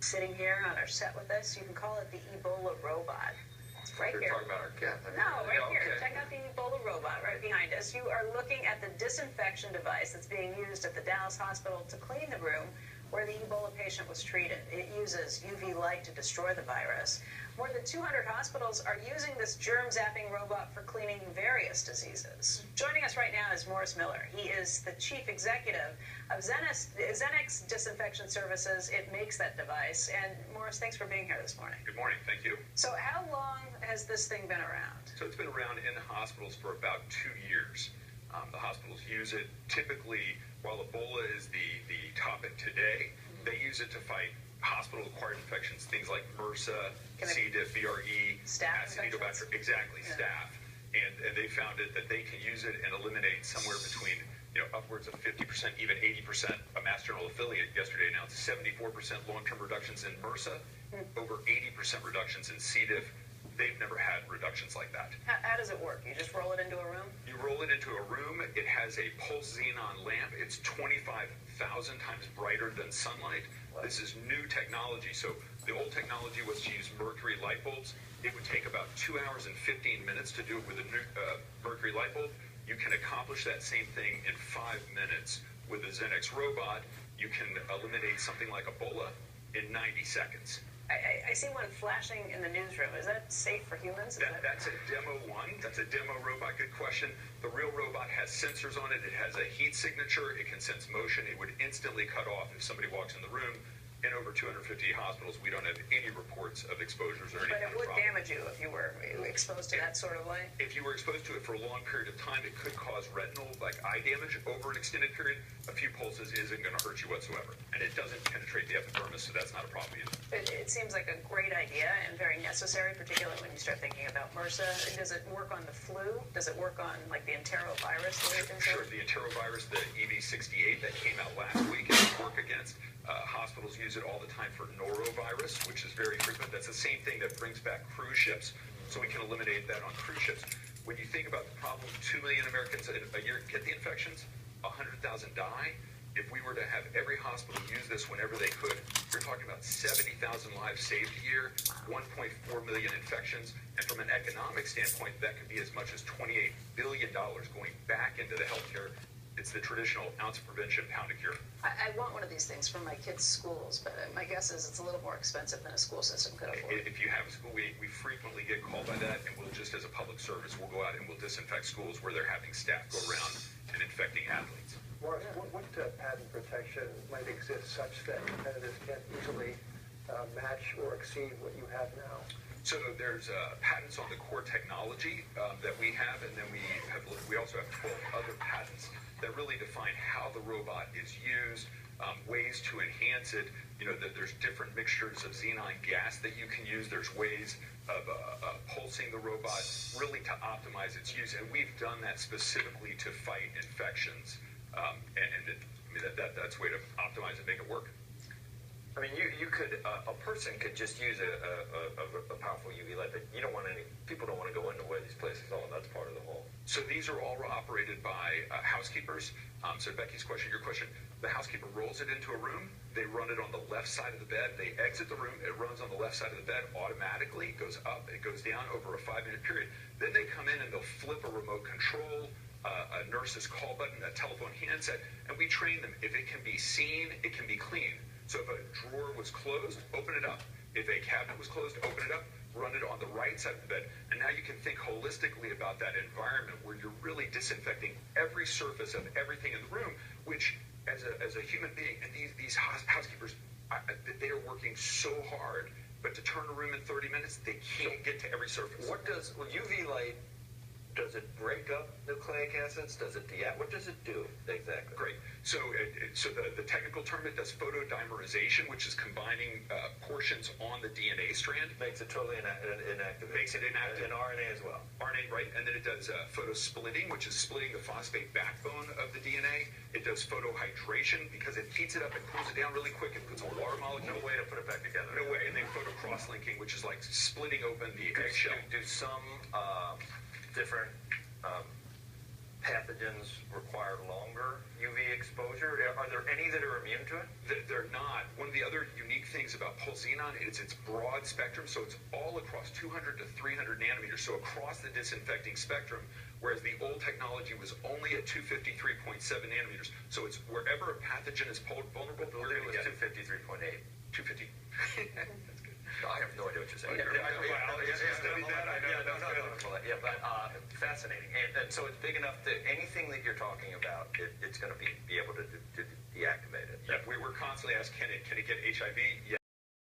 sitting here on our set with us. You can call it the Ebola robot. It's right here. You're talking about our guest. No, right here. Okay. Check out the Ebola robot right behind us. You are looking at the disinfection device that's being used at the Dallas hospital to clean the room where the Ebola patient was treated. It uses UV light to destroy the virus. More than 200 hospitals are using this germ-zapping robot for cleaning various diseases. Joining us right now is Morris Miller. He is the chief executive of Xenex Disinfection Services. It makes that device. And Morris, thanks for being here this morning. Good morning. Thank you. So how long has this thing been around? So it's been around in hospitals for about 2 years. The hospitals use it typically, while Ebola is the topic today, they use it to fight hospital-acquired infections, things like MRSA, C. diff, VRE, Acinetobacter, exactly, Yeah. staph. And they found it that they can use it and eliminate somewhere between upwards of 50%, even 80%. A Mass General affiliate yesterday announced 74% long-term reductions in MRSA, over 80% reductions in C. diff. They've never had reductions like that. How does it work? You just roll it into a room? You roll it into a room. It has a pulse xenon lamp. It's 25,000 times brighter than sunlight. This is new technology. So the old technology was to use mercury light bulbs. It would take about 2 hours and 15 minutes to do it with a new mercury light bulb. You can accomplish that same thing in 5 minutes with the Xenex robot. You can eliminate something like Ebola in 90 seconds. I see one flashing in the newsroom. Is that safe for humans? That's a demo one. That's a demo robot. Good question. The real robot has sensors on it. It has a heat signature. It can sense motion. It would instantly cut off if somebody walks in the room. In over 250 hospitals, we don't have any reports of exposures or anything. But it would damage you if you were exposed to that sort of light? If you were exposed to it for a long period of time, it could cause retinal, like eye damage over an extended period. A few pulses isn't going to hurt you whatsoever. And it doesn't penetrate the epidermis, so that's not a problem either. It seems like a great idea and very necessary, particularly when you start thinking about MRSA. Does it work on the flu? Does it work on, like, the enterovirus? Sure, the enterovirus, the EV68 that came out last week, it can work against. Hospitals use it all the time for norovirus, which is very frequent. That's the same thing that brings back cruise ships, so we can eliminate that on cruise ships. When you think about the problem, 2 million Americans a year get the infections, 100,000 die. If we were to have every hospital use this whenever they could, you're talking about 70,000 lives saved a year, 1.4 million infections, and from an economic standpoint, that could be as much as $28 billion going back into the healthcare. It's the traditional ounce of prevention, pound of cure. I want one of these things for my kids' schools, but my guess is it's a little more expensive than a school system could afford. If you have a school, we frequently get called by that, and we'll just as a public service, we'll go out and we'll disinfect schools where they're having staff go around and infecting athletes. Morris, what patent protection might exist such that competitors can't easily match or exceed what you have now? So there's patents on the core technology that we have, and then we also have 12 other patents that really define how the robot is used, ways to enhance it. That there's different mixtures of xenon gas that you can use. There's ways of pulsing the robot really to optimize its use, and we've done that specifically to fight infections. That's a way to optimize and make it work. I mean, a person could just use a powerful UV light, but people don't want to go into where these places are. That's part of the whole. So these are all operated by housekeepers. So Becky's question, your question, the housekeeper rolls it into a room. They run it on the left side of the bed. They exit the room. It runs on the left side of the bed automatically. It goes up. It goes down over a 5-minute period. Then they come in and they'll flip a remote control, a nurse's call button, a telephone handset, and we train them. If it can be seen, it can be cleaned. So if a drawer was closed, open it up. If a cabinet was closed, open it up, run it on the right side of the bed. And now you can think holistically about that environment where you're really disinfecting every surface of everything in the room, which as a human being, and these housekeepers, they are working so hard, but to turn a room in 30 minutes, they can't get to every surface. UV light, does it break up nucleic acids? Does it what does it do exactly? Great. So the technical term, it does photodimerization, which is combining portions on the DNA strand. Makes it totally inactive. Makes it inactive. And RNA as well. RNA, right. And then it does photosplitting, which is splitting the phosphate backbone of the DNA. It does photohydration because it heats it up and cools it down really quick. It puts a water molecule. No way to put it back together. No way. And then photocross-linking, which is like splitting open the eggshell. Do some different pathogens require longer UV exposure? Are there any that are immune to it? They're not. One of the other unique things about pulse xenon is its broad spectrum, so it's all across 200 to 300 nanometers, so across the disinfecting spectrum, whereas the old technology was only at 253.7 nanometers. So it's wherever a pathogen is vulnerable, we're going to get 253.8. 250. That's good. I have no idea what you're saying. Fascinating. And so it's big enough that anything that you're talking about, it's going to be able to deactivate it. Yeah, we're constantly asked, can it get HIV? Yes.